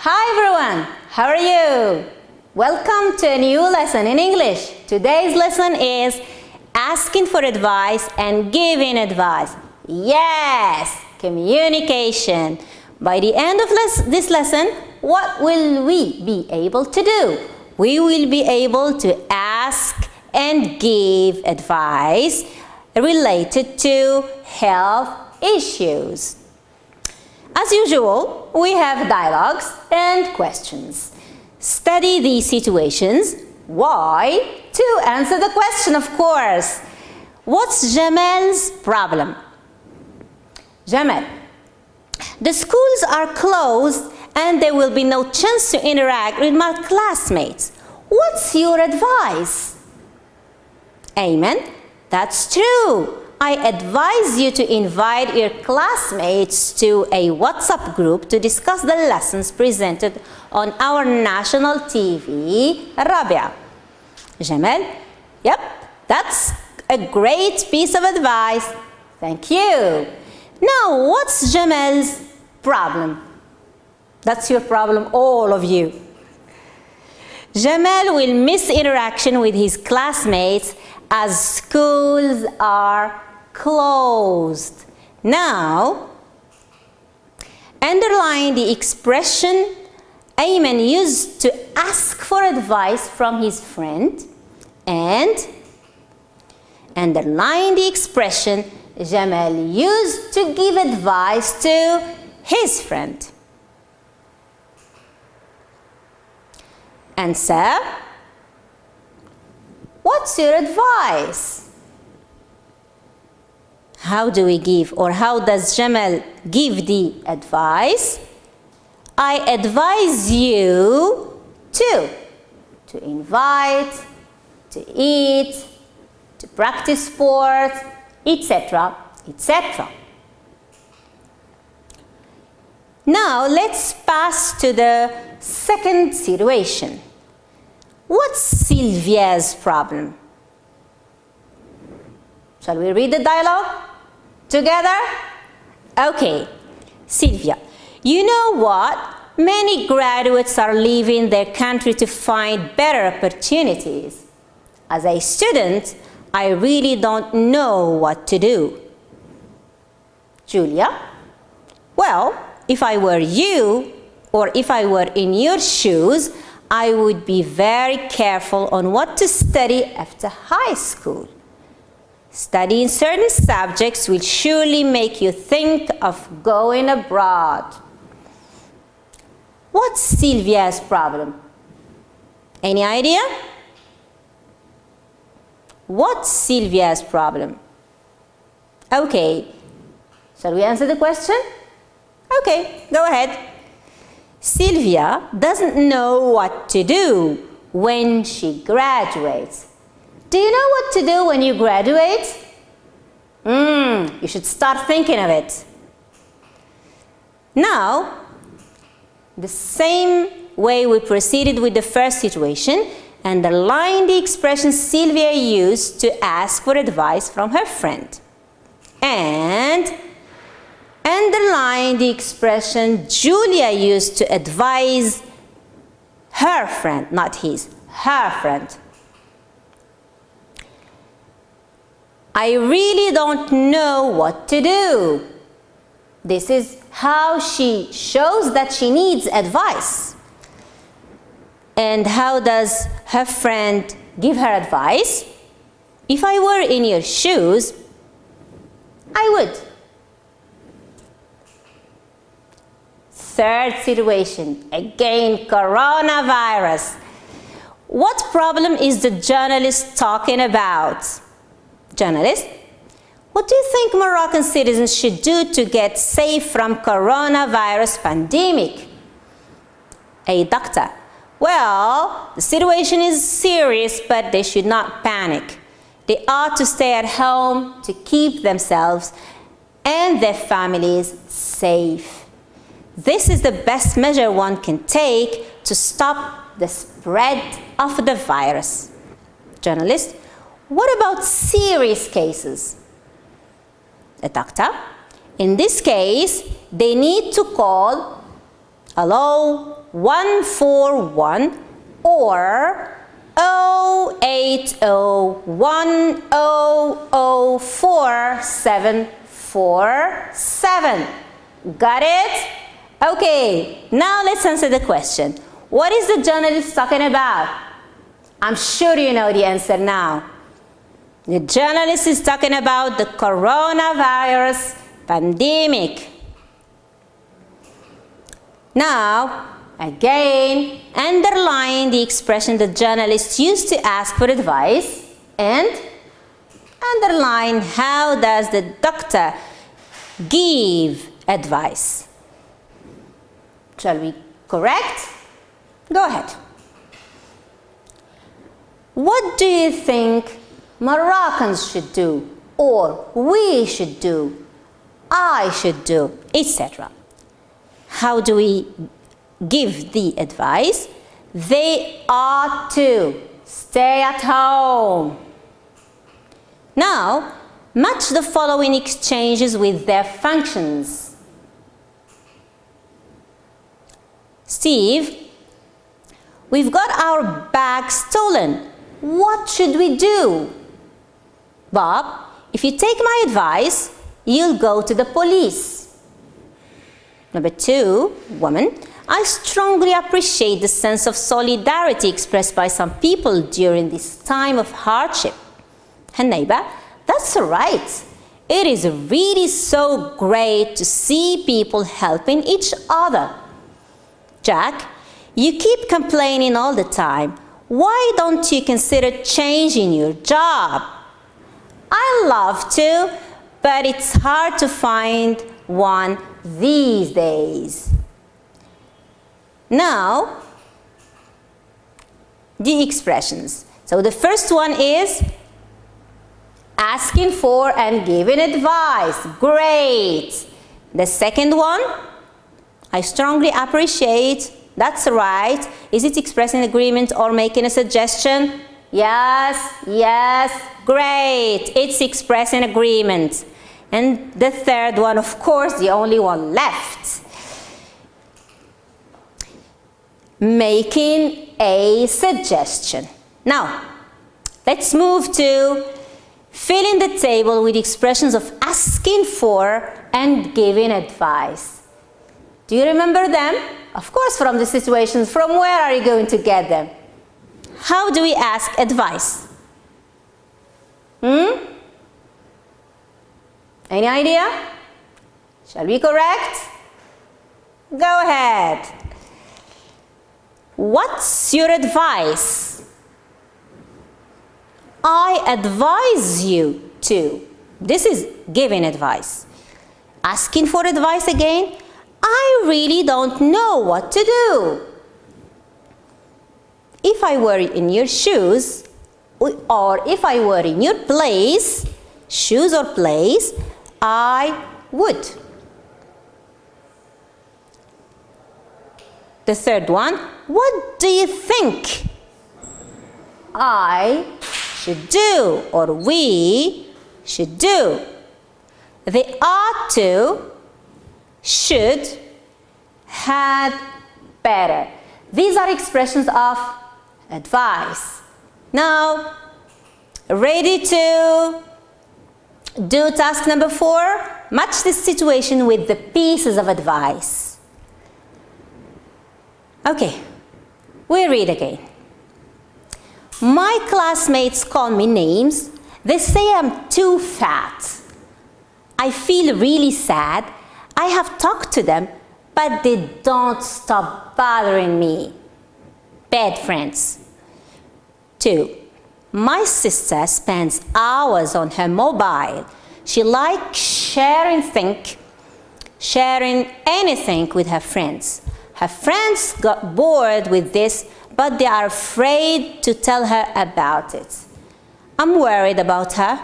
Hi everyone, how are you? Welcome to a new lesson in English. Today's lesson is asking for advice and giving advice. Yes, communication. By the end of this lesson, what will we be able to do? We will be able to ask and give advice related to health issues. As usual, we have dialogues and questions. Study these situations. Why? To answer the question, of course. What's Jamal's problem? Jamal, the schools are closed and there will be no chance to interact with my classmates. What's your advice? Ayman, that's true. I advise you to invite your classmates to a WhatsApp group to discuss the lessons presented on our national TV, Rabia. Jamal, yep, that's a great piece of advice. Thank you. Now, what's Jamal's problem? That's your problem, all of you. Jamal will miss interaction with his classmates as schools are closed. Now, underline the expression Ayman used to ask for advice from his friend, and underline the expression Jamal used to give advice to his friend. Answer. What's your advice? How do we give, or how does Jamal give the advice? I advise you to invite, to eat, to practice sport, etc., etc. Now let's pass to the second situation. What's Sylvia's problem? Shall we read the dialogue together? Okay. Sylvia, you know what? Many graduates are leaving their country to find better opportunities. As a student, I really don't know what to do. Julia, well, if I were you, or if I were in your shoes, I would be very careful on what to study after high school. Studying certain subjects will surely make you think of going abroad. What's Sylvia's problem? Any idea? What's Sylvia's problem? Okay. Shall we answer the question? Okay, go ahead. Sylvia doesn't know what to do when she graduates. Do you know what to do when you graduate? You should start thinking of it. Now, the same way we proceeded with the first situation, underline the expression Sylvia used to ask for advice from her friend. And underline the expression Julia used to advise her friend, not his, her friend. I really don't know what to do. This is how she shows that she needs advice. And how does her friend give her advice? If I were in your shoes, I would. Third situation, again, coronavirus. What problem is the journalist talking about? Journalist, what do you think Moroccan citizens should do to get safe from coronavirus pandemic? A doctor, well, the situation is serious, but they should not panic. They ought to stay at home to keep themselves and their families safe. This is the best measure one can take to stop the spread of the virus. Journalist, what about serious cases? A doctor, in this case, they need to call, hello, 141 or 080044747. Got it? Okay, now let's answer the question. What is the journalist talking about? I'm sure you know the answer now. The journalist is talking about the coronavirus pandemic. Now, again, underline the expression the journalist used to ask for advice and underline how does the doctor give advice. Shall we correct? Go ahead. What do you think Moroccans should do, or we should do, I should do, etc.? How do we give the advice? They ought to stay at home. Now, match the following exchanges with their functions. Steve, we've got our bag stolen. What should we do? Bob, if you take my advice, you'll go to the police. Number 2, woman, I strongly appreciate the sense of solidarity expressed by some people during this time of hardship. And neighbor, that's right. It is really so great to see people helping each other. Jack, you keep complaining all the time. Why don't you consider changing your job? I love to, but it's hard to find one these days. Now, the expressions. So the first one is asking for and giving advice. Great. The second one, I strongly appreciate. That's right. Is it expressing agreement or making a suggestion? Yes, yes, great. It's expressing agreement. And the third one, of course, the only one left. Making a suggestion. Now, let's move to filling the table with expressions of asking for and giving advice. Do you remember them? Of course, from the situations. From where are you going to get them? How do we ask advice? Any idea? Shall we correct? Go ahead. What's your advice? I advise you to. This is giving advice. Asking for advice again? I really don't know what to do. If I were in your shoes, or if I were in your place, shoes or place, I would. The third one, what do you think I should do or we should do? They ought to, should, had, better. These are expressions of advice. Now, ready to do task number 4? Match this situation with the pieces of advice. Okay, we read again. My classmates call me names. They say I'm too fat. I feel really sad. I have talked to them, but they don't stop bothering me. Bad friends. 2. My sister spends hours on her mobile. She likes sharing anything with her friends. Her friends got bored with this, but they are afraid to tell her about it. I'm worried about her.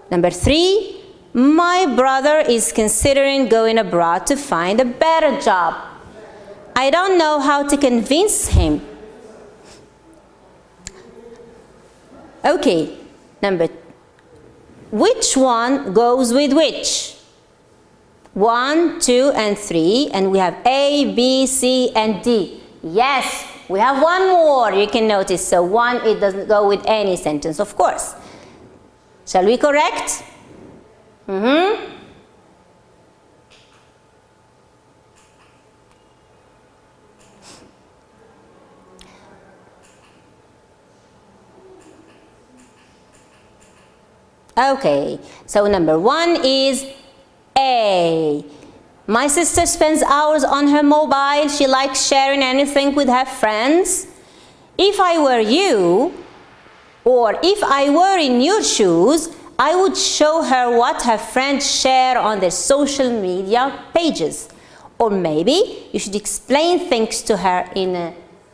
Number 3, my brother is considering going abroad to find a better job. I don't know how to convince him. Okay, which one goes with which? 1, 2, and 3, and we have A, B, C, and D. Yes, we have one more, you can notice. So 1, it doesn't go with any sentence, of course. Shall we correct? Okay, so number 1 is A. My sister spends hours on her mobile. She likes sharing anything with her friends. If I were you, or if I were in your shoes, I would show her what her friends share on their social media pages. Or maybe you should explain things to her in a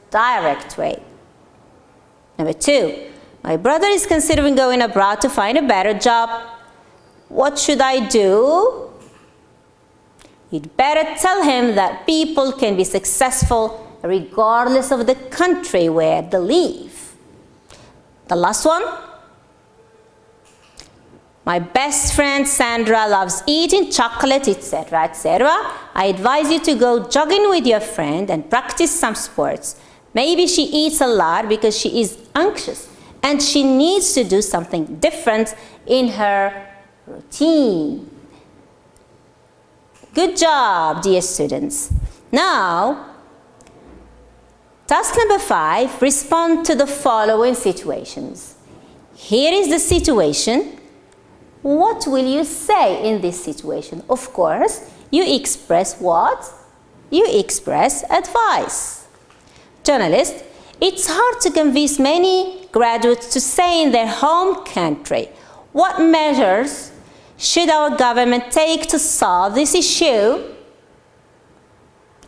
direct way. Number 2, my brother is considering going abroad to find a better job. What should I do? You'd better tell him that people can be successful regardless of the country where they live. The last one. My best friend Sandra loves eating chocolate, etc., etc. I advise you to go jogging with your friend and practice some sports. Maybe she eats a lot because she is anxious and she needs to do something different in her routine. Good job, dear students. Now, task number 5, respond to the following situations. Here is the situation. What will you say in this situation? Of course, you express what? You express advice. Journalist, it's hard to convince many graduates to stay in their home country. What measures should our government take to solve this issue?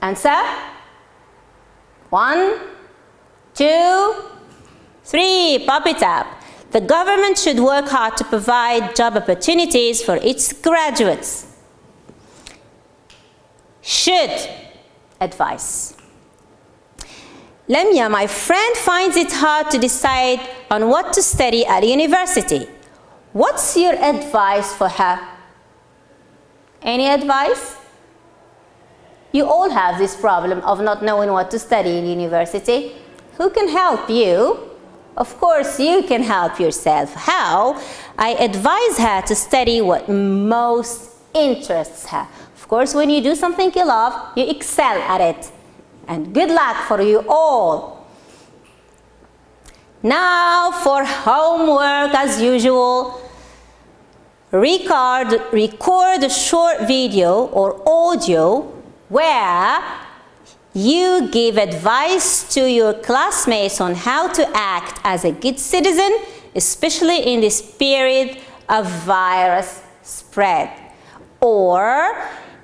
Answer? 1, 2, 3. Pop it up. The government should work hard to provide job opportunities for its graduates. Should. Advice. Lamia, my friend finds it hard to decide on what to study at university. What's your advice for her? Any advice? You all have this problem of not knowing what to study in university. Who can help you? Of course, you can help yourself. How? I advise her to study what most interests her. Of course, when you do something you love, you excel at it. And good luck for you all. Now for homework as usual. Record a short video or audio where you give advice to your classmates on how to act as a good citizen, especially in this period of virus spread. Or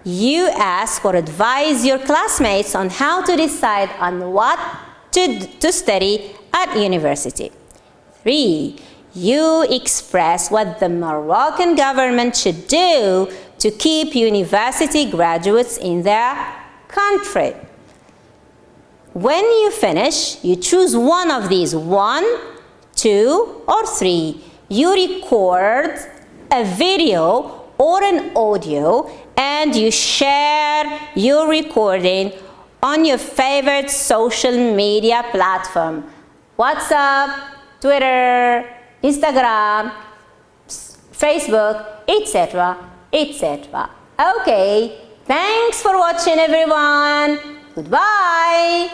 you ask or advise your classmates on how to decide on what to study at university. 3. You express what the Moroccan government should do to keep university graduates in their country. When you finish, you choose one of these, 1, 2, or 3. You record a video or an audio and you share your recording on your favorite social media platform. WhatsApp, Twitter, Instagram, Facebook, etc., etc. Okay, thanks for watching everyone. Goodbye.